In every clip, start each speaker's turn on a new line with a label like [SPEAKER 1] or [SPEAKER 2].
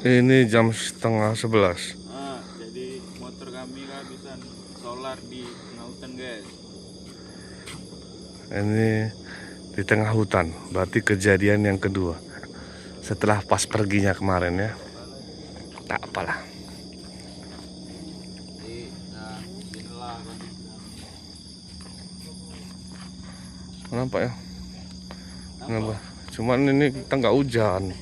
[SPEAKER 1] Ini jam setengah 11.
[SPEAKER 2] Jadi motor kami kehabisan solar di tengah hutan, guys.
[SPEAKER 1] Ini di tengah hutan, berarti kejadian yang kedua setelah pas perginya kemarin ya. Tak apalah. Kenapa ya? Kenapa? Cuman ini kita nggak hujan.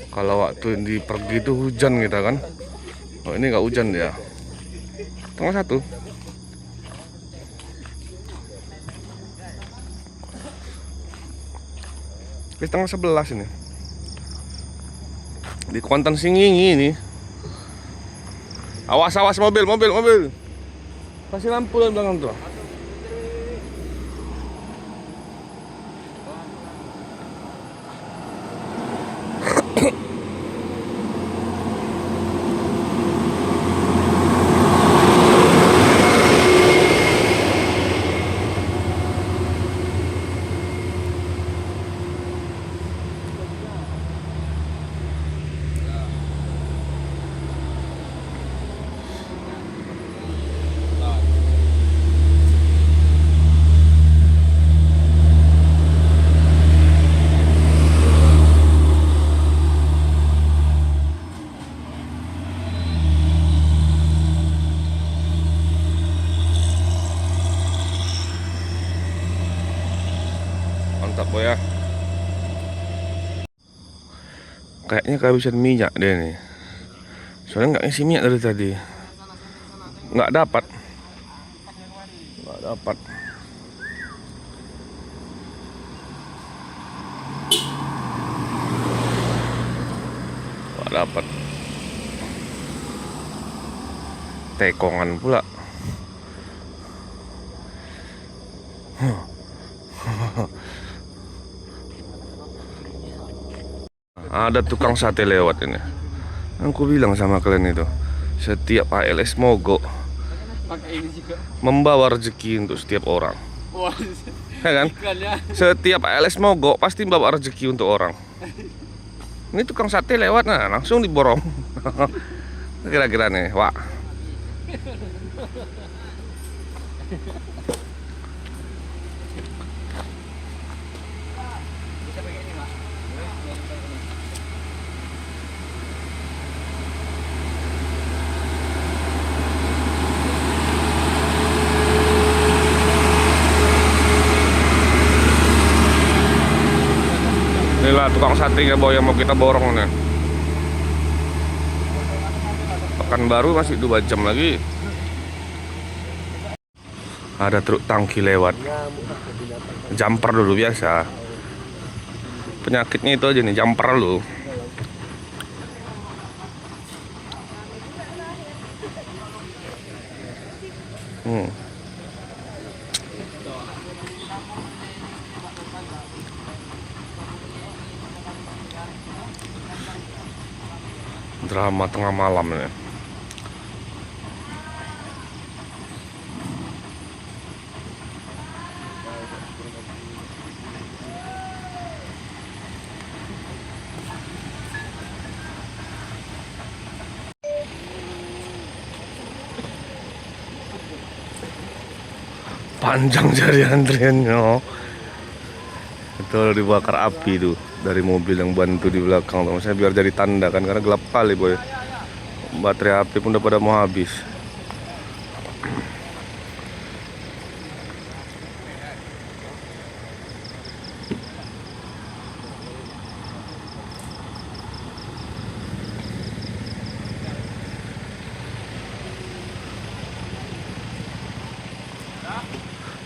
[SPEAKER 1] Kalau waktu di pergi itu hujan kita kan. Oh ini nggak hujan ya. Tengah satu. Di tengah 11 ini. Di Kuantan Singingi ini. Awas awas mobil. Kasih lampu di belakang tuh. Mantap boy ya. Kayaknya kehabisan minyak deh nih. Soalnya nggak ngisi minyak dari tadi. Nggak dapat. Nggak dapat. Tekongan pula. Ada tukang sate lewat ini. Aku bilang sama kalian itu, setiap ALS mogok membawa rezeki untuk setiap orang. Ya kan? Setiap ALS mogok pasti membawa rezeki untuk orang. Ini tukang sate lewat, nah langsung diborong. Kira-kira nih, wah. Inilah tukang sate ya boy yang mau kita borong nih. Pekanbaru masih 2 jam lagi. Ada truk tangki lewat. Jumper dulu biasa. Penyakitnya itu aja nih, jumper dulu. Drama tengah malam ini. Panjang jadi antriannya. Betul, dibakar api tuh dari mobil yang bantu di belakang tuh. Saya biar jadi tanda kan, karena gelap kali boy. Baterai HP pun udah pada mau habis.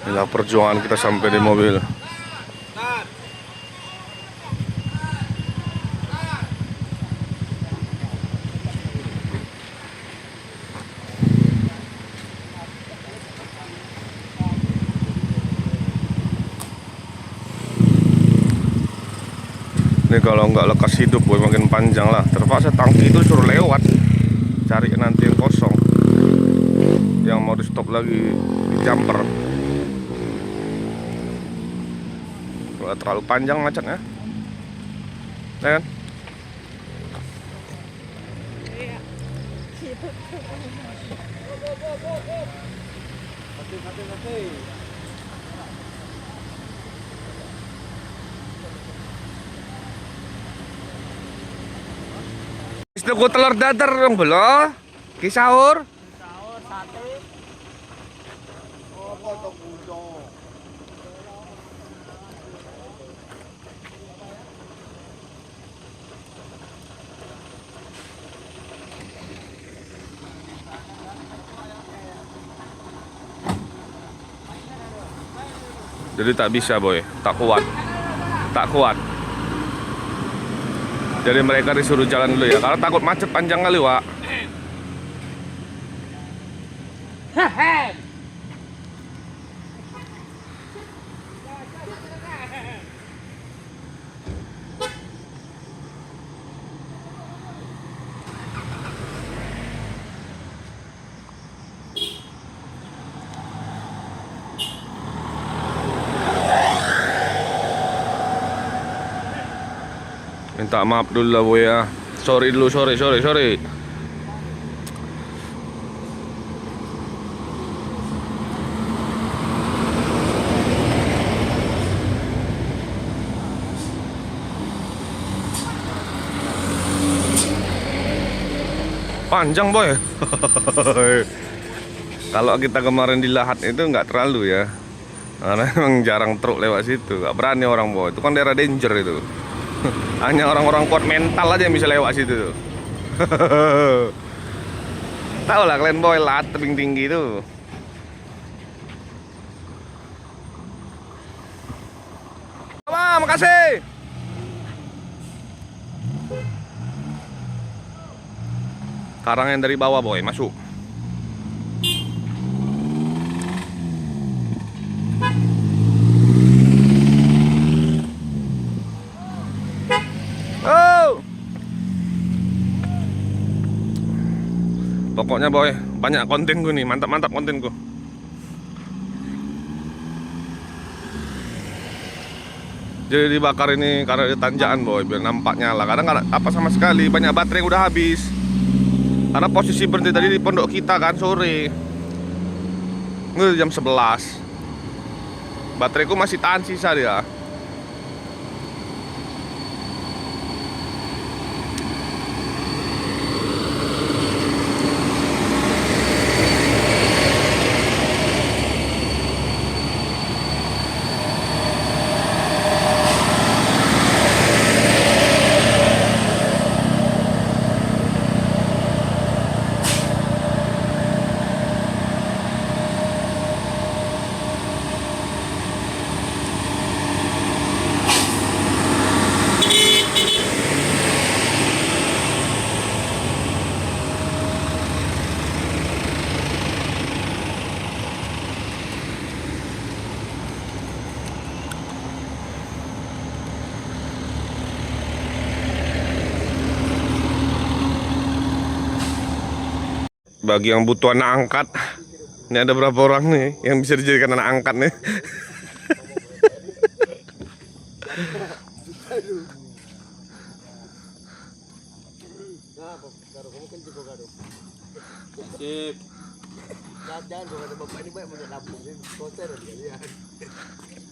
[SPEAKER 1] Inilah perjuangan kita sampai di mobil. Ini kalau nggak lekas hidup boy makin panjang lah. Terpaksa tangki itu suruh lewat, cari nanti yang kosong, yang mau di stop lagi di jumper. Kalau terlalu panjang macetnya. Ya kan? Itu gue telur dadar dong belum? Ki sahur. Jadi tak bisa boy, tak kuat. Jadi mereka disuruh jalan dulu ya, karena takut macet panjang kali Wak. Minta maaf dulu lah boy ya. Sorry dulu, sorry. Panjang boy. Kalau kita kemarin di Lahat itu nggak terlalu ya, karena emang jarang truk lewat situ. Nggak berani orang boy. Itu kan daerah danger itu. Hanya orang-orang kuat mental aja yang bisa lewat situ. Tahu lah kalian boy, Lahat tebing tinggi itu. Wah, makasih. Karang yang dari bawah boy, masuk. Oh. Pokoknya boy, banyak konten gue nih, mantap konten gue. Jadi dibakar ini karena ada tanjakan boy, biar nampak nyala. Kadang nggak apa sama sekali, banyak baterai yang udah habis. Karena posisi berhenti tadi di pondok kita kan sore. Ini jam 11. Bateraiku masih tahan sisa dia. Bagi yang butuh anak angkat, ini ada berapa orang nih yang bisa dijadikan anak angkat nih.
[SPEAKER 2] Sip.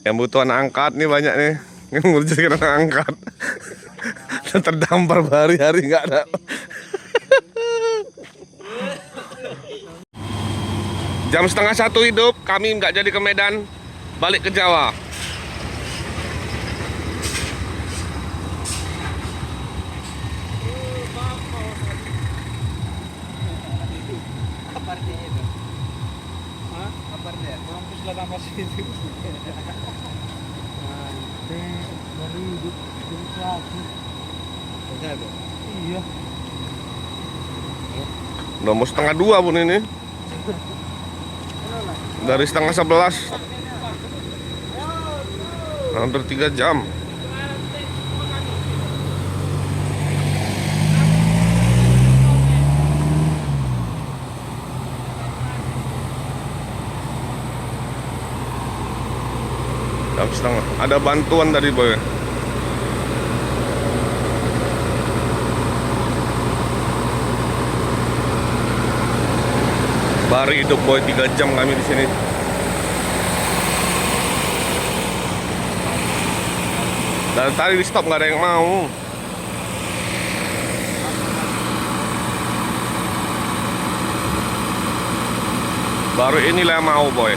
[SPEAKER 1] Yang butuh anak angkat nih banyak nih, yang mau dijadikan anak angkat. Terdampar berhari-hari nggak ada. Jam 12:30 hidup, kami nggak jadi ke Medan, balik ke Jawa.
[SPEAKER 2] Apa artinya itu? Hah? Apa artinya? Mampus lah nama sih itu.
[SPEAKER 3] Dari hidup lagi. Iya.
[SPEAKER 1] Udah mau 1:30 pun ini. Dari 10:30. Hampir 3 jam. Jam setengah. Ada bantuan dari boy. Baru hidup boy, 3 jam kami di sini. Dan tadi di stop nggak ada yang mau. Baru inilah yang mau boy.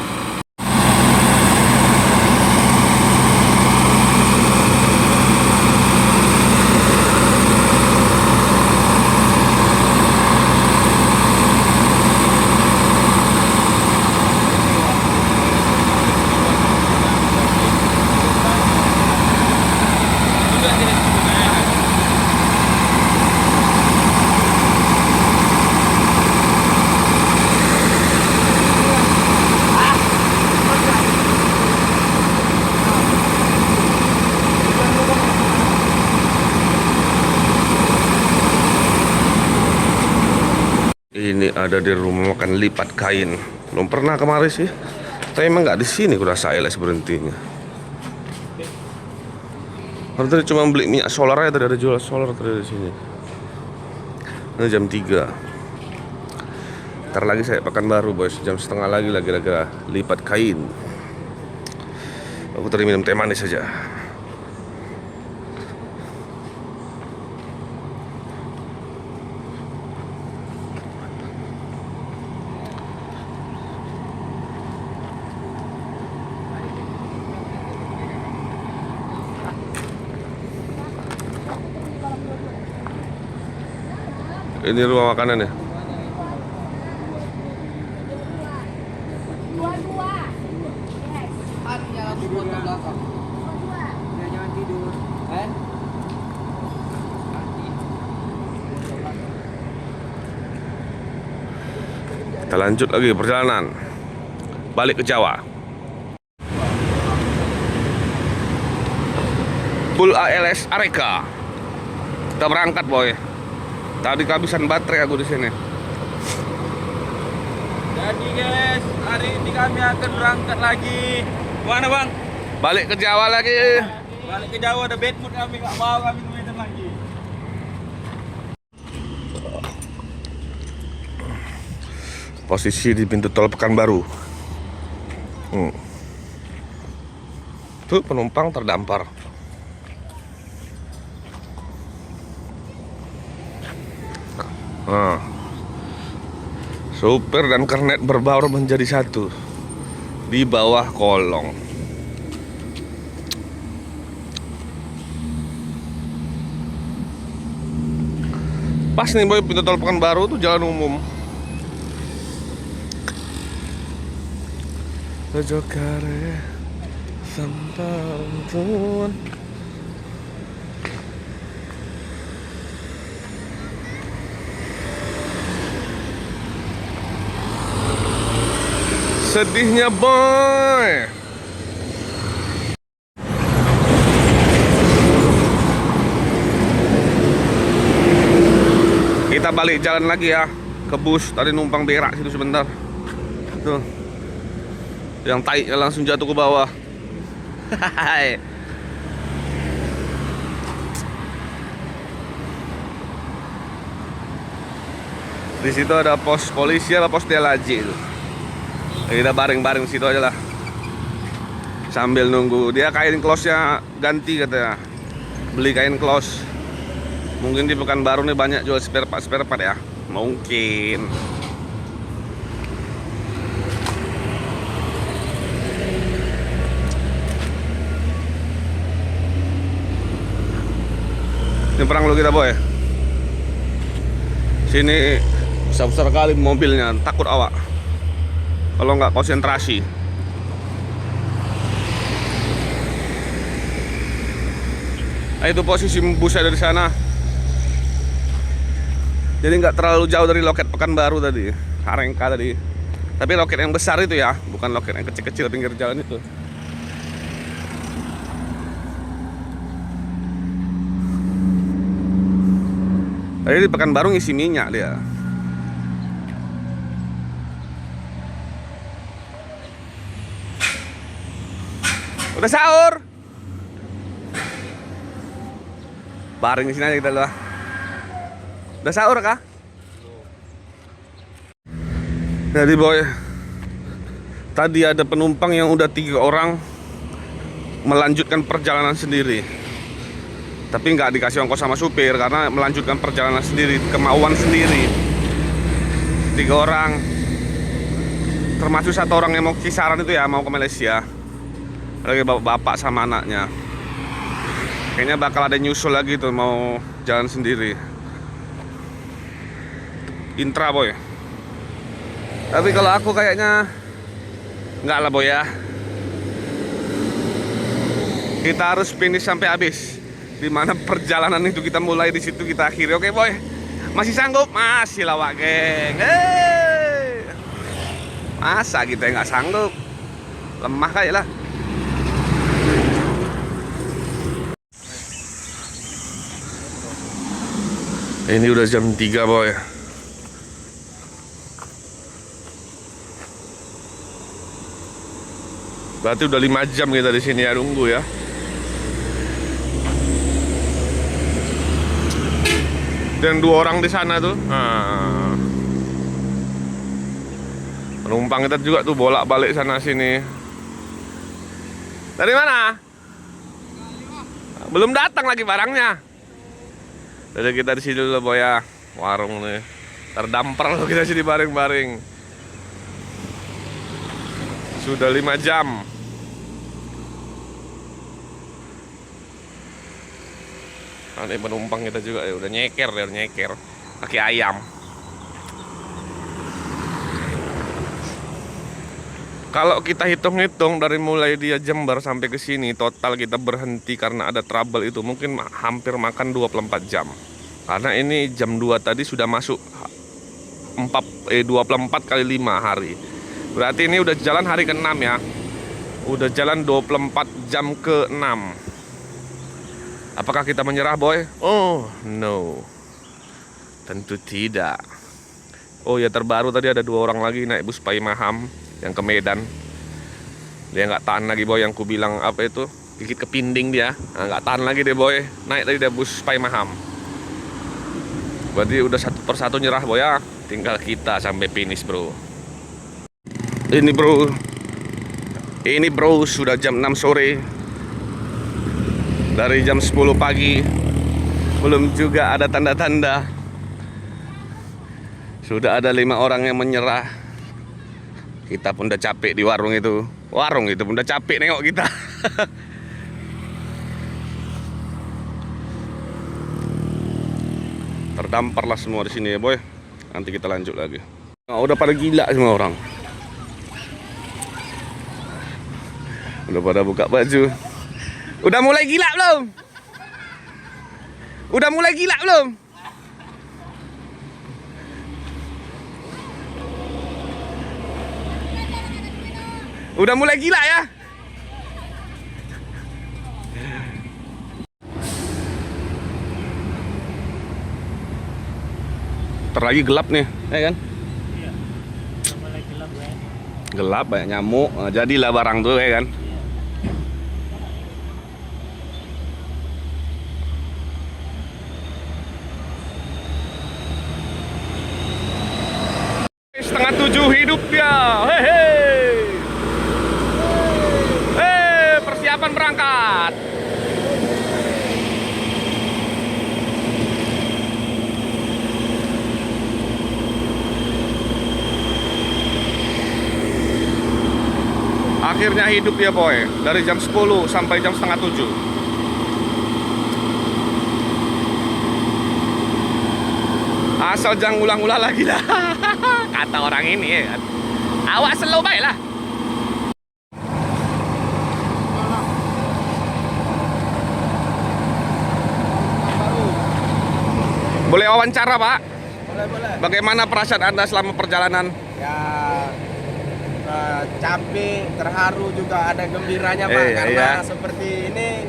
[SPEAKER 1] Ini ada di rumah makan Lipat Kain. Belum pernah kemarin sih. Tapi emang nggak di sini kurasa ALS berhentinya. Karena tadi cuma beli minyak solar aja, tadi ada jual solar tadi di sini. Ini jam 3. Ntar lagi saya Pekanbaru boys, jam setengah lagi kira-kira Lipat Kain. Aku tadi minum teh manis saja. Ini rumah makanan ya.
[SPEAKER 2] Jangan tidur ke belakang. Jangan tidur.
[SPEAKER 1] Kita lanjut lagi perjalanan balik ke Jawa. Full ALS Areka. Kita berangkat boy. Tadi kehabisan baterai aku di sini.
[SPEAKER 2] Jadi guys, hari ini kami akan berangkat lagi. Mana bang?
[SPEAKER 1] Balik ke Jawa lagi.
[SPEAKER 2] Balik ke Jawa, ada bad mood kami, nggak mau kami ke Medan lagi.
[SPEAKER 1] Posisi di pintu tol Pekanbaru. Tuh penumpang terdampar. Supir dan kernet berbaur menjadi satu di bawah kolong. Pas nih boy, pintu tol Pekanbaru tuh jalan umum. Jokare Sampantun. Sedihnya boy. Kita balik jalan lagi ya ke bus. Tadi numpang berak situ sebentar. Tuh. Yang taiknya langsung jatuh ke bawah. Di situ ada pos polisi apa pos DLAJ itu. Kita bareng-bareng situ aja lah. Sambil nunggu. Dia kain close-nya ganti katanya. Beli kain close. Mungkin di Pekanbaru nih banyak jual spare part ya. Mungkin. Ini perang lu kita boy. Sini besar-besar kali mobilnya, takut awak kalau nggak konsentrasi. Nah, itu posisi busnya dari sana. Jadi nggak terlalu jauh dari loket Pekanbaru tadi, Arengka tadi. Tapi loket yang besar itu ya, bukan loket yang kecil-kecil pinggir jalan itu. Tadi di Pekanbaru ngisi minyak dia. Udah sahur. Bareng di sini aja kita lah. Udah sahur kah? Jadi boy, tadi ada penumpang yang udah 3 orang melanjutkan perjalanan sendiri. Tapi nggak dikasih ongkos sama supir karena melanjutkan perjalanan sendiri, kemauan sendiri. 3 orang, termasuk 1 orang yang mau kisaran itu ya, mau ke Malaysia. Lagi bapak sama anaknya. Kayaknya bakal ada nyusul lagi tuh, mau jalan sendiri. Intra boy. Tapi kalau aku kayaknya nggak lah boy ya. Kita harus finish sampai habis. Dimana perjalanan itu kita mulai, di situ kita akhiri. Oke boy, masih sanggup? Masih lawak geng. Masa kita nggak sanggup? Lemah kayak lah. Ini udah jam 3 boy. Berarti udah 5 jam kita di sini ya, nunggu ya. Dan 2 orang di sana tuh. Nah. Penumpang kita juga tuh bolak-balik sana sini. Dari mana? Belum datang lagi barangnya. Jadi kita di sini dulu boy ya. Warung nih. Terdampar loh kita sini baring-baring. Sudah 5 jam. Ada penumpang kita juga ya, udah nyeker, kaki ayam. Kalau kita hitung-hitung dari mulai dia Jember sampai ke sini, total kita berhenti karena ada trouble itu mungkin hampir makan 24 jam. Karena ini jam 2 tadi sudah masuk 24 kali 5 hari. Berarti ini udah jalan hari ke-6 ya. Udah jalan 24 jam ke-6. Apakah kita menyerah boy? Oh no, tentu tidak. Oh ya, terbaru tadi ada 2 orang lagi naik bus Pai Maham yang ke Medan. Dia nggak tahan lagi boy, yang ku bilang apa itu, gigit kepinding dia. Nah, nggak tahan lagi deh boy, naik tadi dia bus Pai Maham. Berarti udah 1 persatu nyerah boy ya. Tinggal kita sampai finish bro. Ini bro sudah jam 6 sore. Dari jam 10 pagi belum juga ada tanda-tanda. Sudah ada 5 orang yang menyerah. Kita pun udah capek di warung itu. Warung itu pun udah capek nengok kita. Terdamparlah semua di sini ya boy. Nanti kita lanjut lagi. Oh, udah pada gila semua orang. Udah pada buka baju. Udah mulai gila belum? Udah mulai gila belum? Udah mulai gila ya? Terlagi gelap nih, ya kan?
[SPEAKER 3] Iya. Udah mulai gelap ya.
[SPEAKER 1] Gelap, banyak nyamuk. Nah, jadilah barang tuh ya kan? Setengah 7 hidup ya. Hehe. Persiapan berangkat. Akhirnya hidup ya boy. Dari jam 10 sampai jam setengah 7. Asal jangan ulang-ulang lagi lah. Kata orang ini ya kan. Awak slow baik lah. Boleh wawancara pak?
[SPEAKER 2] Boleh.
[SPEAKER 1] Bagaimana perasaan anda selama perjalanan?
[SPEAKER 2] Ya, capek, terharu juga, ada gembiranya pak. Karena seperti ini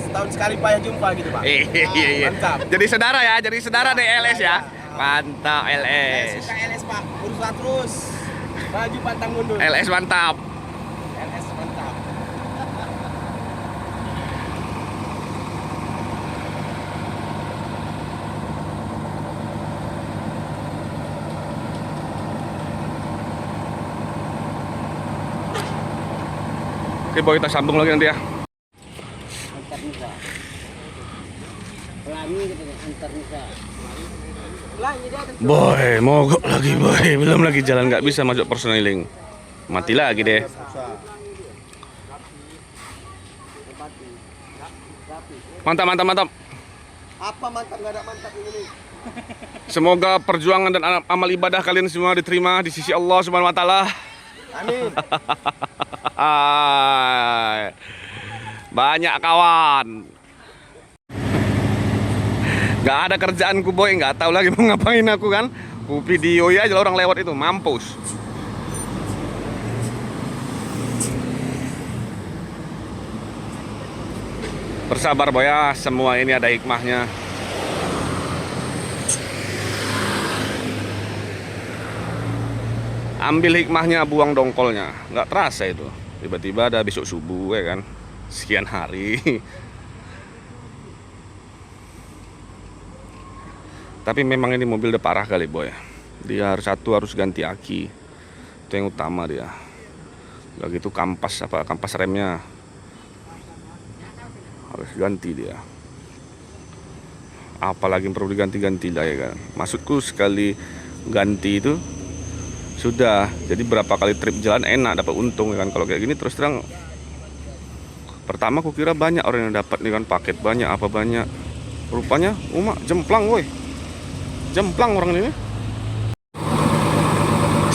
[SPEAKER 2] setahun sekali pak ya jumpa gitu pak.
[SPEAKER 1] Iya.
[SPEAKER 2] Mantap.
[SPEAKER 1] Jadi saudara ya, jadi saudara deh LS ya.
[SPEAKER 2] Iya.
[SPEAKER 1] Mantap LS.
[SPEAKER 2] Suka LS pak, berusaha terus. Maju pantang mundur.
[SPEAKER 1] LS mantap.
[SPEAKER 2] LS mantap.
[SPEAKER 1] Oke boy, kita sambung lagi nanti ya.
[SPEAKER 3] Antar Nusa. Pelangi gitu nih, antar Nusa.
[SPEAKER 1] Boy, mogok lagi boy. Belum lagi jalan, nggak bisa masuk personeling. Mati lagi deh. Mantap, mantap, mantap.
[SPEAKER 2] Apa mantap, nggak ada mantap ini?
[SPEAKER 1] Semoga perjuangan dan amal ibadah kalian semua diterima di sisi Allah Subhanahu wa taala.
[SPEAKER 2] Amin.
[SPEAKER 1] Banyak kawan. Gak ada kerjaanku boy, nggak tahu lagi mau ngapain aku kan. Ku video ya aja orang lewat itu, mampus. Bersabar boy ya, semua ini ada hikmahnya. Ambil hikmahnya, buang dongkolnya. Nggak terasa itu. Tiba-tiba ada besok subuh ya kan. Sekian hari. Tapi memang ini mobil udah parah kali boy. Dia harus ganti aki. Itu yang utama dia. Udah gitu kampas remnya harus ganti dia. Apalagi yang perlu diganti-ganti lah ya kan. Maksudku sekali ganti itu sudah, jadi berapa kali trip jalan enak, dapat untung ya kan. Kalau kayak gini terus terang, pertama aku kira banyak orang yang dapat nih kan, paket banyak apa banyak, rupanya jemplang woi, jemplang orang ini.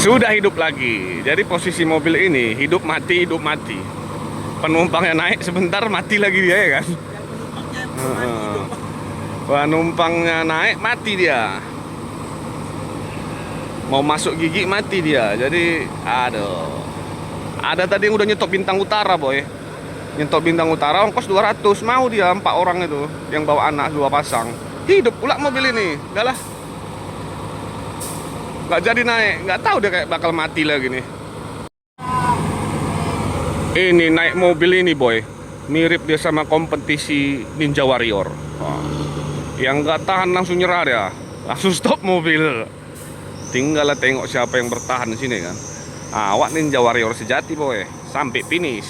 [SPEAKER 1] Sudah hidup lagi. Jadi posisi mobil ini hidup mati, penumpangnya naik sebentar mati lagi dia ya kan. Penumpangnya naik mati dia. Mau masuk gigi mati dia. Jadi aduh. Ada tadi yang udah nyetok Bintang Utara boy. Nyetok Bintang Utara ongkos 200. Mau dia 4 orang itu yang bawa anak 2 pasang. Hidup pula mobil ini. Udah lah. Gak jadi naik. Gak tahu dia kayak bakal mati lagi nih. Ini naik mobil ini boy, mirip dia sama kompetisi Ninja Warrior. Yang gak tahan langsung nyerah dia. Langsung stop mobil. Tinggal tengok siapa yang bertahan di sini kan. Awak Ninja Warrior sejati boy, sampai finish.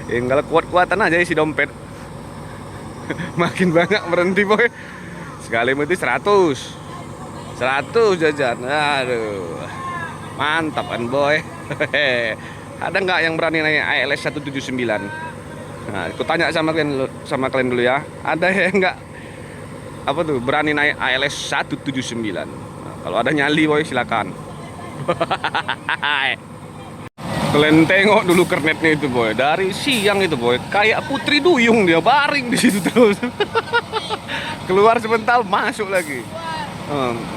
[SPEAKER 1] Tinggal kuat-kuatan aja isi dompet. Makin banyak berhenti boy. Sekali mati 100 jajan. Aduh, mantap kan boy. Ada nggak yang berani naik ALS 179? Nah, aku tanya sama kalian dulu ya. Ada yang nggak berani naik ALS 179? Nah, kalau ada nyali boy silakan. Kalian tengok dulu kernetnya itu boy. Dari siang itu boy, kayak putri duyung dia baring di situ terus. Keluar sebentar masuk lagi.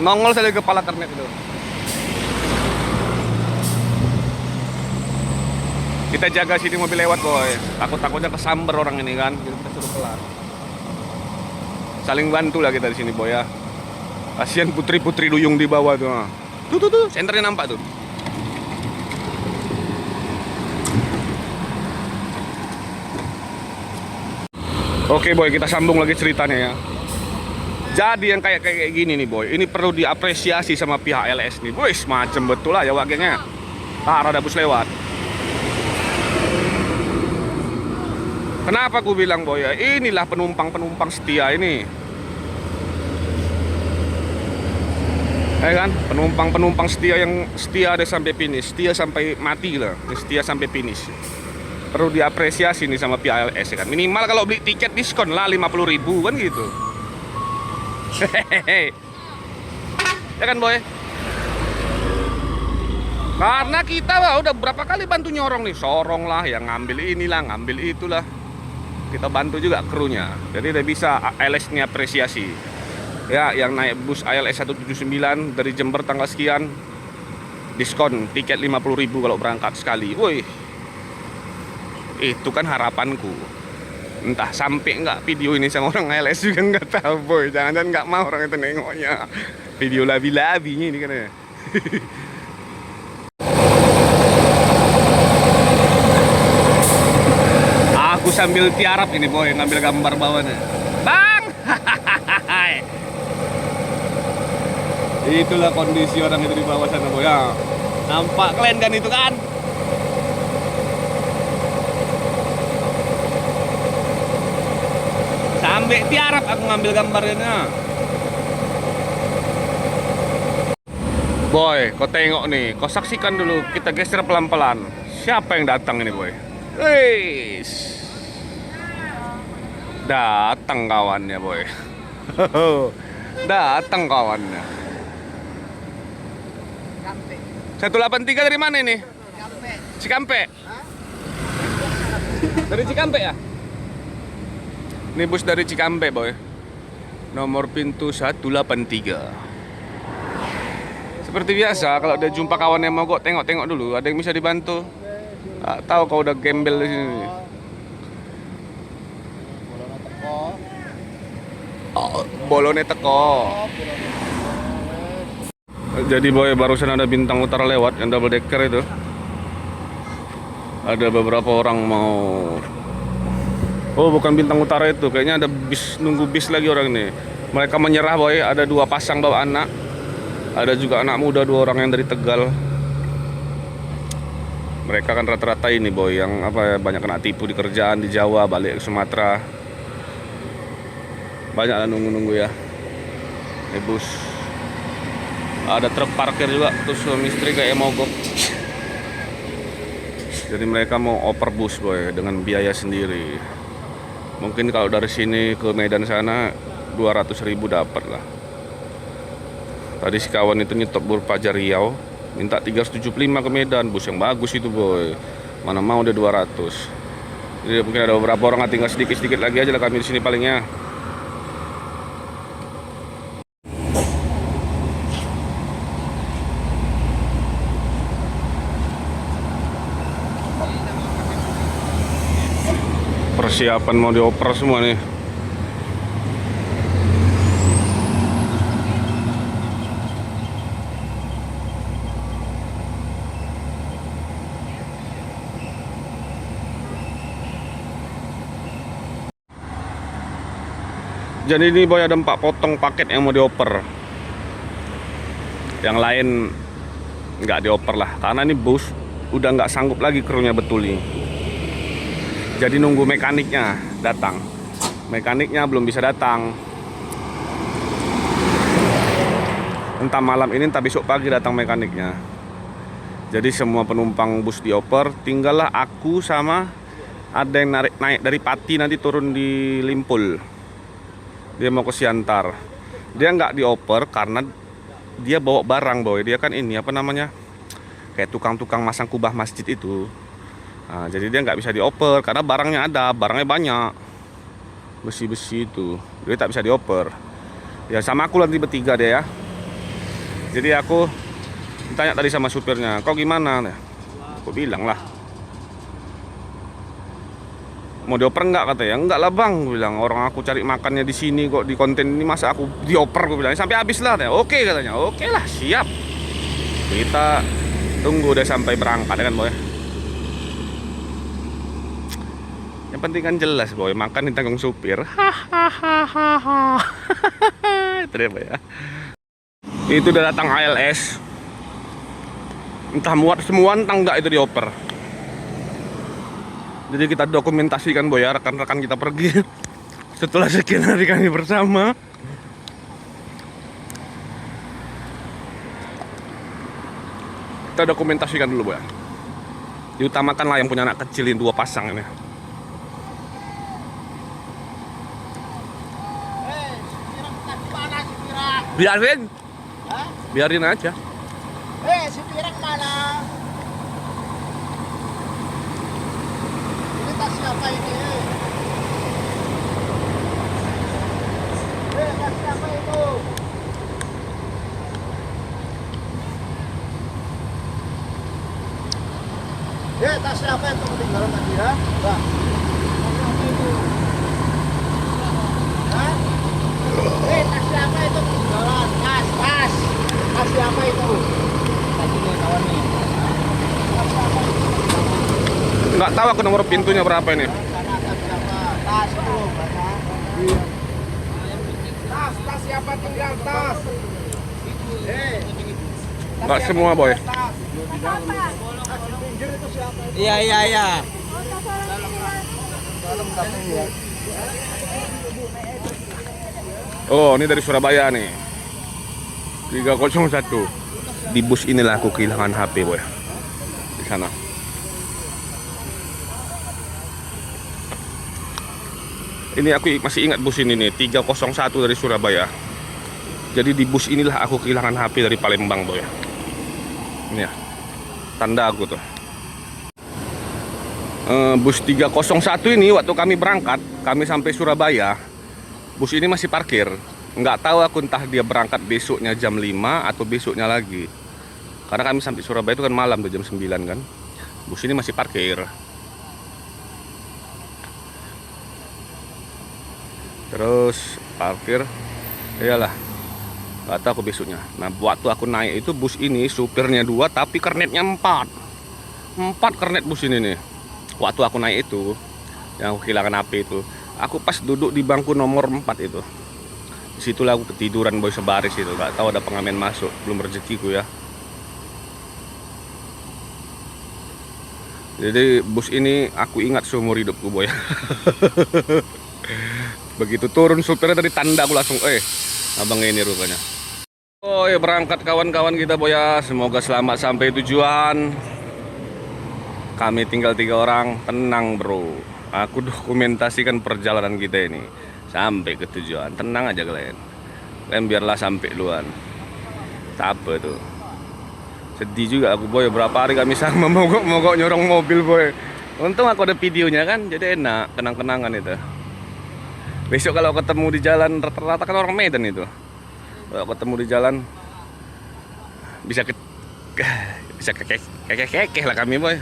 [SPEAKER 1] Nongol saja kepala kernet itu. Kita jaga sini mobil lewat boy. Takutnya kesamber orang ini kan. Kita suruh pelan. Saling bantu lah kita di sini boy ya. Kasihan putri-putri duyung di bawah tuh. Tuh, senternya nampak tuh. Oke boy, kita sambung lagi ceritanya ya. Jadi yang kayak gini nih boy, ini perlu diapresiasi sama pihak LS nih. Boy, macam betul lah ya wakilnya. Ada bus lewat. Kenapa aku bilang boy ya, inilah penumpang setia ini. Ya kan, penumpang setia yang setia ada sampai finish, setia sampai mati lah, setia sampai finish. Perlu diapresiasi nih sama pihak LS ya kan. Minimal kalau beli tiket diskon lah 50.000 kan gitu. Hehehe. Ya kan boy? Karena kita udah berapa kali bantu nyorong nih, sorong lah, yang ngambil inilah, ngambil itulah. Kita bantu juga krunya. Jadi udah bisa ALS nya apresiasi. Ya, yang naik bus ALS 179 dari Jember tanggal sekian, diskon tiket 50.000 kalau berangkat sekali. Woi. Itu kan harapanku. Entah sampai nggak video ini sama orang ALS juga nggak tahu boy. Jangan-jangan nggak mau orang itu nengoknya. Video labi-labinya ini kan ya. Aku sambil tiarap ini boy, ngambil gambar bawahnya. Bang! Itulah kondisi orang itu di bawah sana boy ya. Nampak kalian kan itu kan? Sampai tiarap aku ngambil gambarnya. Boy, kau tengok nih, kau saksikan dulu, kita geser pelan-pelan. Siapa yang datang ini, Boy? Wis. Datang kawannya, Boy. Datang kawannya. 183 dari mana ini? Cikampek. Dari Cikampek ya? Ini bus dari Cikampek, Boy. Nomor pintu 183. Seperti biasa, kalau udah jumpa kawan yang mogok, tengok-tengok dulu. Ada yang bisa dibantu? Nggak tahu kau udah gembel di sini. Oh, bolone teko. Jadi Boy, barusan ada Bintang Utara lewat yang double decker itu. Ada beberapa orang mau. Oh, bukan Bintang Utara itu, kayaknya ada bis, nunggu bis lagi orang ini. Mereka menyerah, Boy. Ada 2 pasang bawa anak. Ada juga anak muda 2 orang yang dari Tegal. Mereka kan rata-rata ini, Boy, yang apa ya, banyak kena tipu di kerjaan di Jawa, balik ke Sumatera. Banyak lah nunggu-nunggu ya. Ini bus. Ada truk parkir juga, terus suami istri kayak mogok. Jadi mereka mau oper bus, Boy, dengan biaya sendiri. Mungkin kalau dari sini ke Medan sana 200.000 dapat lah. Tadi si kawan itu nyetop Burpajar Riau, minta 375 ke Medan, bus yang bagus itu, Boy. Mana mau dia 200. Jadi mungkin ada beberapa orang tinggal sedikit-sedikit lagi aja lah kami di sini palingnya. Persiapan mau dioper semua nih. Jadi ini, Boy, ada 4 potong paket yang mau dioper. Yang lain nggak dioper lah, karena ini bus udah nggak sanggup lagi krunya betulin. Jadi nunggu mekaniknya datang. Mekaniknya belum bisa datang. Entah malam ini, entah besok pagi datang mekaniknya. Jadi semua penumpang bus dioper, tinggallah aku sama ada yang naik dari Pati, nanti turun di Limpul. Dia mau ke Siantar. Dia nggak dioper karena dia bawa barang, Boy. Dia kan ini apa namanya, kayak tukang-tukang masang kubah masjid itu. Nah, jadi dia nggak bisa dioper karena barangnya ada, barangnya banyak, besi-besi itu. Dia tak bisa dioper. Ya sama aku nanti bertiga deh ya. Jadi aku tanya tadi sama supirnya, kau gimana? Aku bilang lah, mau dioper nggak, katanya. Enggak lah bang, gue bilang, orang aku cari makannya di sini kok, di konten ini masa aku dioper, gue bilang. Sampai habis lah, katanya. Oke, katanya. Oke lah, siap. Kita tunggu deh sampai berangkat kan, Boy. Yang penting kan jelas, Boy, makan ditanggung supir. Hahaha. Itu dia, Boy ya. Itu udah datang ALS. Entah muat semua, entah enggak itu dioper. Jadi kita dokumentasikan, Boy, ya, rekan-rekan kita pergi setelah sekian hari kami bersama. Kita dokumentasikan dulu, Boy. Diutamakanlah yang punya anak kecil ini, 2 pasang ini. Biarin. Biarin aja.
[SPEAKER 2] Si Pirang mana? Ini tas siapa ini? Tas siapa itu? Tas siapa itu ketinggalan tadi ya? Mbak. Tas siapa itu ketinggalan? Tas siapa itu?
[SPEAKER 1] Nggak tahu aku nomor pintunya berapa ini.
[SPEAKER 2] Tas siapa tinggal tas?
[SPEAKER 1] Nggak semua, Boy.
[SPEAKER 2] Iya iya iya.
[SPEAKER 1] Oh, ini dari Surabaya nih. 301. Di bus inilah aku kehilangan HP, boy. Di sana. Ini aku masih ingat bus ini nih, 301 dari Surabaya. Jadi di bus inilah aku kehilangan HP dari Palembang, boy. Ini ya. Tanda aku tuh. Bus 301 ini waktu kami berangkat, kami sampai Surabaya, bus ini masih parkir. Nggak tahu aku entah dia berangkat besoknya jam 5 atau besoknya lagi. Karena kami sampai Surabaya itu kan malam tuh jam 9 kan. Bus ini masih parkir. Terus parkir, iyalah. Nggak tahu aku besoknya. Nah waktu aku naik itu bus ini supirnya 2 tapi kernetnya 4. 4 kernet bus ini nih. Waktu aku naik itu, yang aku kehilangan HP itu, aku pas duduk di bangku nomor 4 itu. Disitulah aku ketiduran boy sebaris itu. Gak tahu ada pengamen masuk, belum rezekiku ya. Jadi bus ini aku ingat seumur hidupku boy. Begitu turun supirnya dari tanda aku langsung, abang ini rupanya. Oh ya berangkat kawan-kawan kita boy ya. Semoga selamat sampai tujuan. Kami tinggal 3 orang, tenang bro. Aku dokumentasikan perjalanan kita ini sampai ke tujuan. Tenang aja kalian. Kalian biarlah sampai duluan. Apa tuh? Sedih juga aku boy. Berapa hari kami sama mogok-mogok nyorong mobil boy. Untung aku ada videonya kan, jadi enak kenang-kenangan itu. Besok kalau ketemu di jalan rata-rata kan orang Medan itu. Kalau ketemu di jalan bisa kekeh lah kami boy.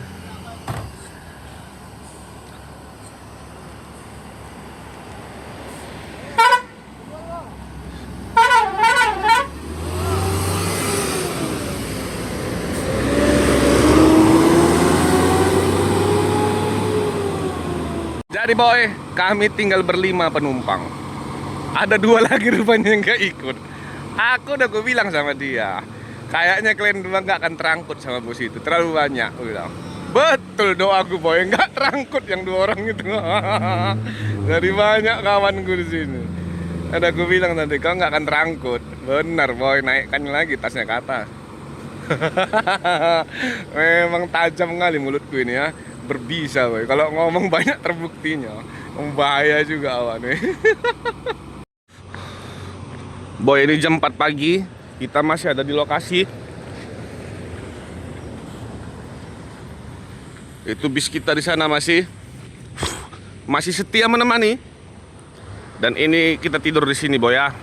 [SPEAKER 1] Jadi boy, kami tinggal berlima penumpang. Ada 2 lagi rupanya yang gak ikut. Aku udah bilang sama dia, kayaknya kalian 2 gak akan terangkut sama bus itu, terlalu banyak. Aku bilang, betul doaku boy, gak terangkut yang 2 orang itu. Dari banyak kawanku di sini. Ada aku bilang tadi, kau gak akan terangkut. Benar boy, naikkan lagi tasnya ke atas. Memang tajam kali mulutku ini ya. Berbisa boy, kalau ngomong banyak terbuktinya. Bahaya juga awan nih. Boy, ini jam 4 pagi, kita masih ada di lokasi. Itu bis kita di sana masih setia menemani. Dan ini kita tidur di sini boy ya.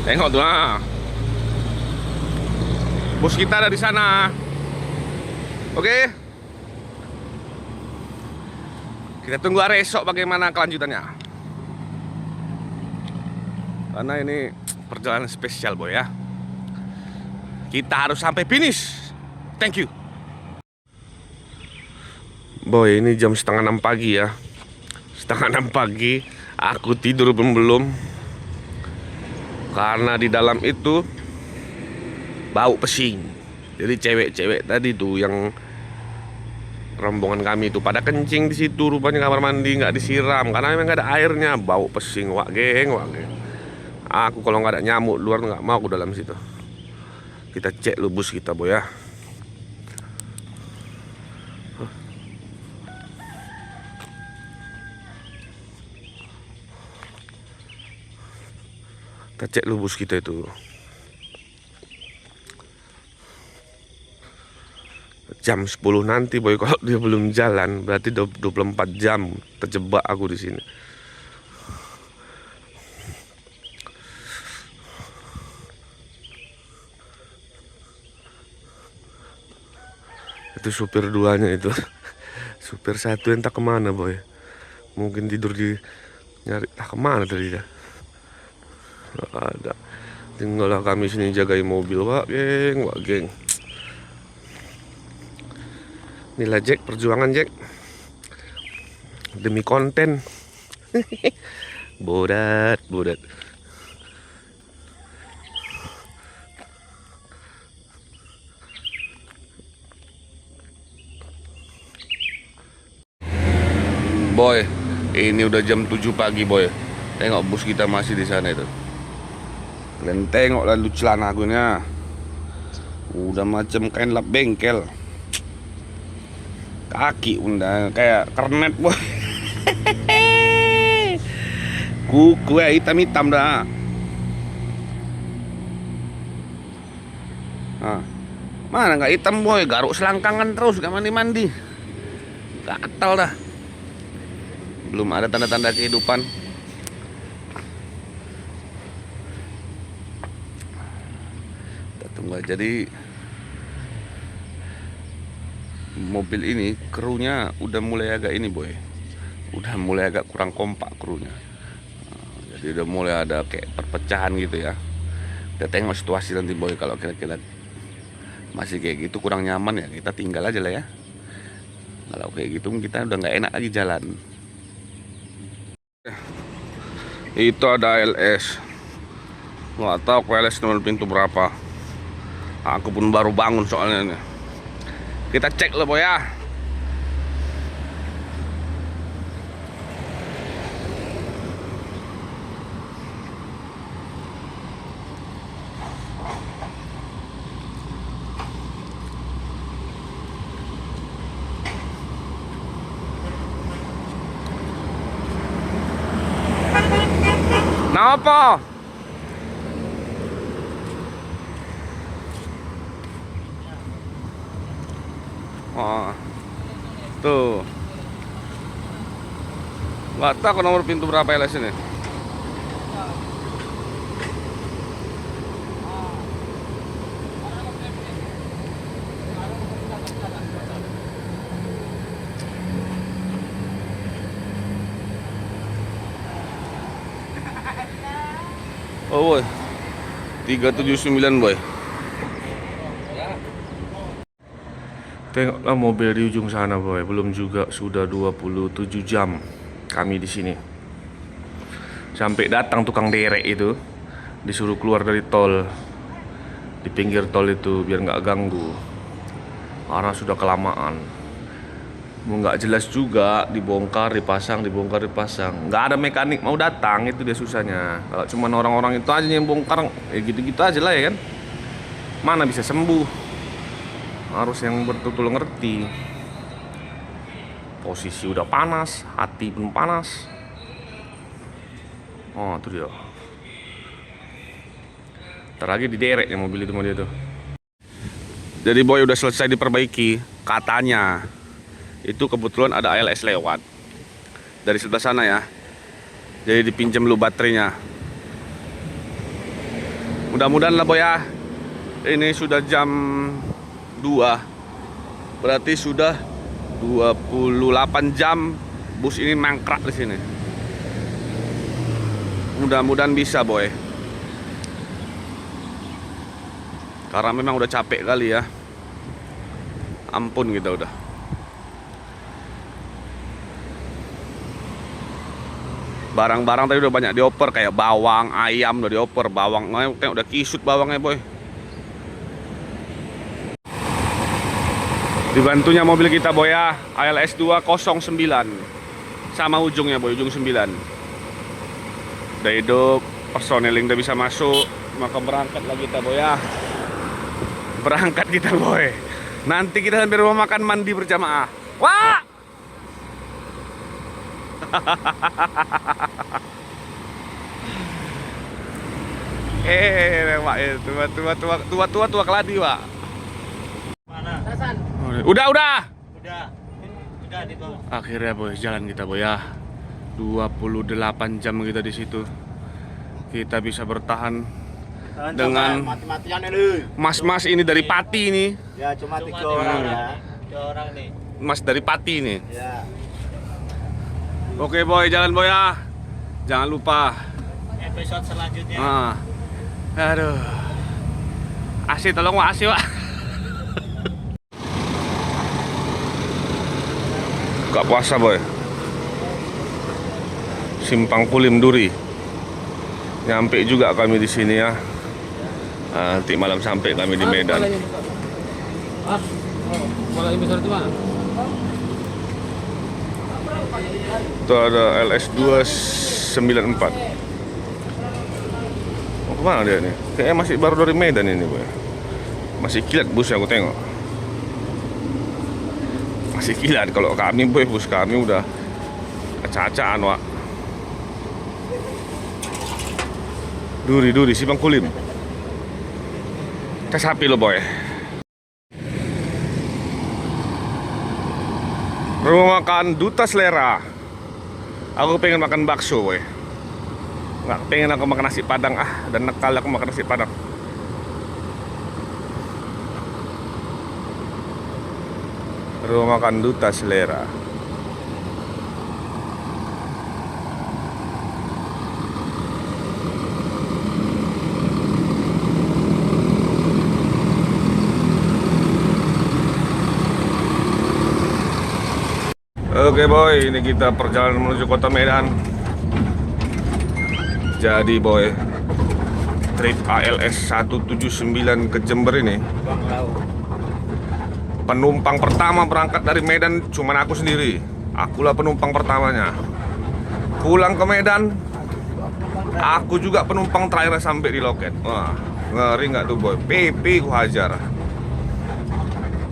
[SPEAKER 1] Tengok tuh lah. Bus kita ada di sana. Oke. Kita tunggu hari esok bagaimana kelanjutannya. Karena ini perjalanan spesial boy ya. Kita harus sampai finish. Thank you. Boy, ini jam 5:30 pagi ya. 5:30 pagi. Aku tidur belum. Karena di dalam itu bau pesing. Jadi cewek-cewek tadi tuh yang rombongan kami itu pada kencing di situ, rupanya kamar mandi nggak disiram karena memang nggak ada airnya, bau pesing, wak geng. Aku kalau nggak ada nyamuk luar nggak mau aku dalam situ. Kita cek lu bus kita boy ya. Kita cek lu bus kita itu. Jam 10 nanti boy, kalau dia belum jalan berarti 24 jam terjebak aku di sini. Itu supir 2-nya itu. Supir 1 entah kemana boy. Mungkin tidur di nyari kemana tadi dia. Gak ada. Tinggallah kami sini jagain mobil wak geng. Inilah Jack, perjuangan Jack demi konten. bodat. Boy, ini udah jam 7 pagi boy. Tengok bus kita masih di sana itu. Kalian tengok lalu celana agunya. Udah macam kain lap bengkel. Kaki udah kayak kernet boy. Kuku ya hitam-hitam dah. Nah, mana nggak hitam boy, garuk selangkangan terus gak mandi-mandi. Gatal dah. Belum ada tanda-tanda kehidupan. Kita tunggu aja. Jadi mobil ini krunya udah mulai agak ini boy. Udah mulai agak kurang kompak krunya. Jadi udah mulai ada kayak perpecahan gitu ya. Kita tengok situasi nanti boy. Kalau kira-kira masih kayak gitu kurang nyaman ya kita tinggal aja lah ya. Kalau kayak gitu kita udah nggak enak lagi jalan. Itu ada LS. Nggak tahu LS nomor pintu berapa. Aku pun baru bangun soalnya nih. Kita cek lah boy ya. Nah apa? Oh, tuh. Nggak tahu nomor pintu berapa LS ini. Oh boy, 379 boy. Tengoklah mobil di ujung sana boy. Belum juga sudah 27 jam kami di sini. Sampai datang tukang derek itu, disuruh keluar dari tol, di pinggir tol itu biar nggak ganggu. Karena sudah kelamaan. Nggak jelas juga, dibongkar dipasang nggak ada mekanik mau datang, itu dia susahnya. Kalau cuma orang-orang itu aja yang bongkar ya gitu-gitu aja lah ya kan, mana bisa sembuh. Harus yang betul-betul ngerti. Posisi udah panas, hati pun panas. Oh itu dia. Ntar lagi didereknya mobil itu sama dia tuh. Jadi boy udah selesai diperbaiki katanya. Itu kebetulan ada ALS lewat dari sebelah sana ya. Jadi dipinjam dulu baterainya. Mudah-mudahan lah boy ya. Ini sudah jam 2. Berarti sudah 28 jam bus ini mangkrak di sini. Mudah-mudahan bisa boy. Karena memang udah capek kali ya. Ampun kita udah. Barang-barang tadi udah banyak dioper, kayak bawang, ayam udah dioper, bawang kayak udah kisut bawangnya boy. Dibantunya mobil kita boy ya, ALS 209. Sama ujungnya boy, ujung 9. Udah hidup, personeling udah bisa masuk, maka berangkat lagi kita boy ya. Berangkat kita boy. Nanti kita sampai rumah makan mandi berjamaah. Wah! Tua keladi, Pak.
[SPEAKER 3] Mana?
[SPEAKER 1] Udah.
[SPEAKER 3] Udah di bawah.
[SPEAKER 1] Akhirnya boy, jalan kita boy ya. 28 jam kita di situ. Kita bisa bertahan dengan
[SPEAKER 2] mati-matian ini.
[SPEAKER 1] mas-mas ini dari Pati ini.
[SPEAKER 2] Ya cuma 3 orang ya.
[SPEAKER 3] 3 orang nih.
[SPEAKER 1] Mas dari Pati ini.
[SPEAKER 2] Ya.
[SPEAKER 1] Oke boy, jalan boy ya. Jangan lupa.
[SPEAKER 3] Episode selanjutnya.
[SPEAKER 1] Aduh. AC tolong Wak, AC Wak. Gak puasa boy. Simpang Kulim Duri. Nyampe juga kami di sini ya. Nanti malam sampai kami di Medan.
[SPEAKER 3] Malah besar itu mana?
[SPEAKER 1] Itu ada LS 294. Mau kemana dia nih? Kayaknya masih baru dari Medan ini, boy. Masih kilat busnya aku tengok. Masih kilat. Kalau kami, boy, bus kami udah acak-acakan, wak. Duri si Bang Kulim. Tes sapi lo, boy. Rumah makan Duta Selera. Aku pengen makan bakso, boy. Nggak pengen aku makan nasi padang, dan nakal aku makan nasi padang. Rumah makan Duta Selera. Oke, boy, ini kita perjalanan menuju kota Medan. Jadi, boy, trip ALS 179 ke Jember ini, penumpang pertama berangkat dari Medan cuman aku sendiri. Akulah penumpang pertamanya. Pulang ke Medan, aku juga penumpang terakhir sampai di loket. Wah, ngeri nggak tuh, boy? PP ku hajar.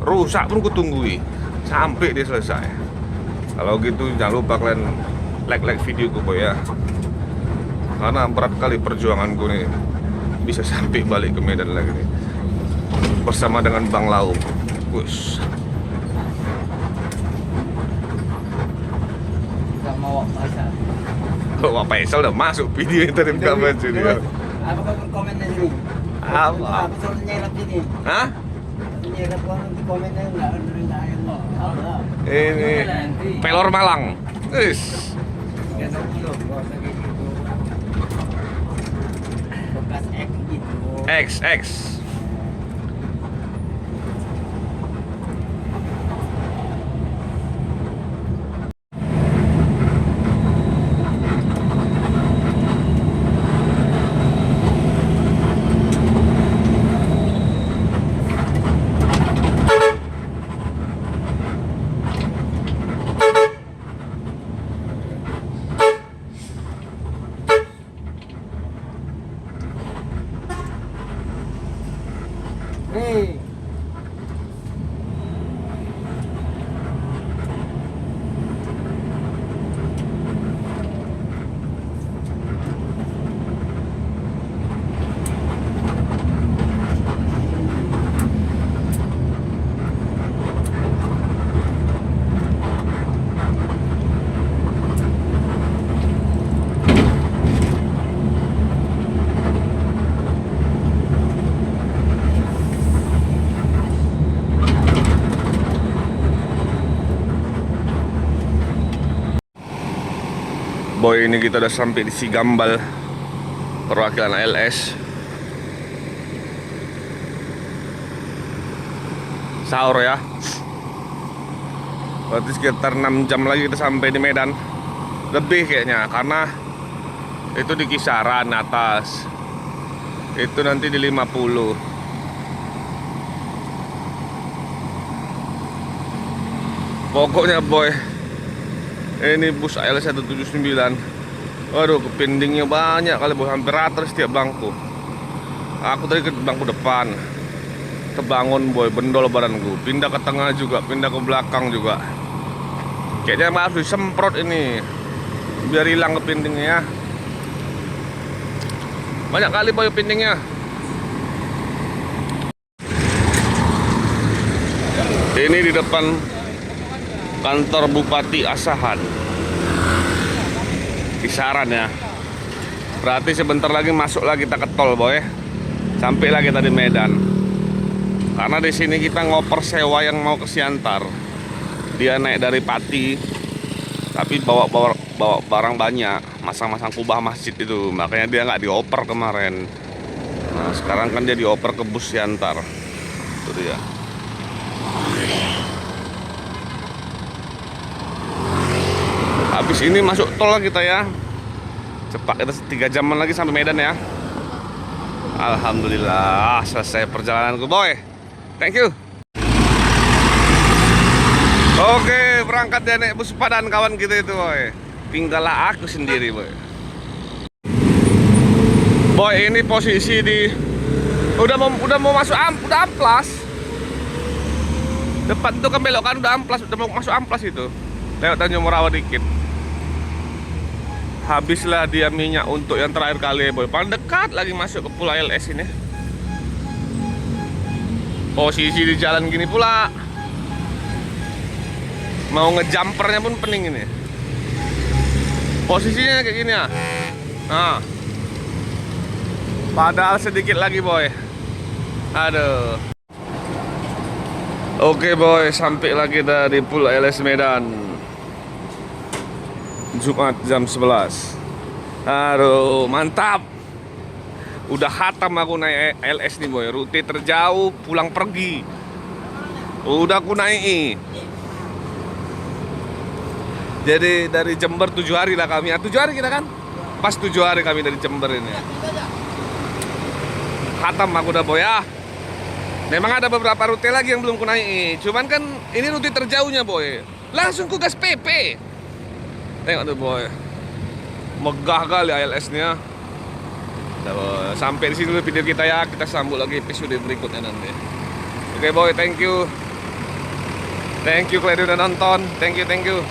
[SPEAKER 1] Rusak pun ku tunggui sampai dia selesai. Kalau gitu jangan lupa kalian like videoku, boy, ya. Karena berat kali perjuanganku nih, bisa sampai balik ke Medan lagi nih, bersama dengan Bang Lau. Wush. Wak Faisal udah masuk video yang tadi kamu sini.
[SPEAKER 3] Apa kau komen ini?
[SPEAKER 1] Apa?
[SPEAKER 3] Soal nyelap ini.
[SPEAKER 1] Hah?
[SPEAKER 3] Nyelap di komennya enggak ada.
[SPEAKER 1] Ini pelor Malang. Wis.
[SPEAKER 3] Bekas X gitu.
[SPEAKER 1] X.
[SPEAKER 3] Hey.
[SPEAKER 1] Boy, ini kita udah sampai di Sigambal, perwakilan ALS. Sahur ya. Berarti sekitar 6 jam lagi kita sampai di Medan. Lebih kayaknya, karena itu di kisaran atas. Itu nanti di 50. Pokoknya, boy, ini bus ALS 179. Waduh, kepindingnya banyak kali, bos. Hampir rata setiap bangku. Aku tadi ke bangku depan, kebangun, boy, bendol badanku. Pindah ke tengah juga, pindah ke belakang juga. Kayaknya harus disemprot ini, biar hilang kepindingnya ya. Banyak kali, boy, pindingnya. Ini di depan kantor Bupati Asahan, kisaran ya. Berarti sebentar lagi masuk lagi kita ke tol, boy. Sampai lagi tadi Medan. Karena di sini kita ngoper sewa yang mau ke Siantar. Dia naik dari Pati, tapi bawa barang banyak, masang-masang kubah masjid itu. Makanya dia nggak dioper kemarin. Nah, sekarang kan dia dioper ke bus Siantar. Itu dia. Habis ini masuk tol lah kita ya. Cepat, kita 3 jaman lagi sampai Medan ya. Alhamdulillah selesai perjalananku, boy. Thank you. Oke, berangkat dia naik bus padan kawan kita itu boy. Tinggallah aku sendiri boy. Boy ini posisi di udah mau masuk udah amplas. Depan tuh kan belokan udah amplas, udah mau masuk amplas itu. Lewat Tanjung Morawa dikit. Habislah dia minyak untuk yang terakhir kali boy. Paling dekat lagi masuk ke Pulau LS ini. Posisi di jalan gini pula. Mau ngejumpernya pun pening ini. Posisinya kayak gini ya. Nah. Padahal sedikit lagi boy. Aduh. Oke boy, sampai lagi dari Pulau LS Medan. Jumat jam 11. Aduh, mantap. Udah khatam aku naik LS nih boy. Rute terjauh pulang pergi. Udah aku naik. Jadi dari Jember 7 hari lah kami. 7 hari kita kan? Pas 7 hari kami dari Jember ini. Khatam aku udah boy ya. Memang ada beberapa rute lagi yang belum ku naik. Cuman kan ini rute terjauhnya boy. Langsung ku gas PP. Tengok tuh boy. Megah kali ALS-nya. Sampai di sini dulu video kita ya. Kita sambung lagi episode berikutnya nanti. Oke boy, thank you. Thank you kalian udah nonton. Thank you.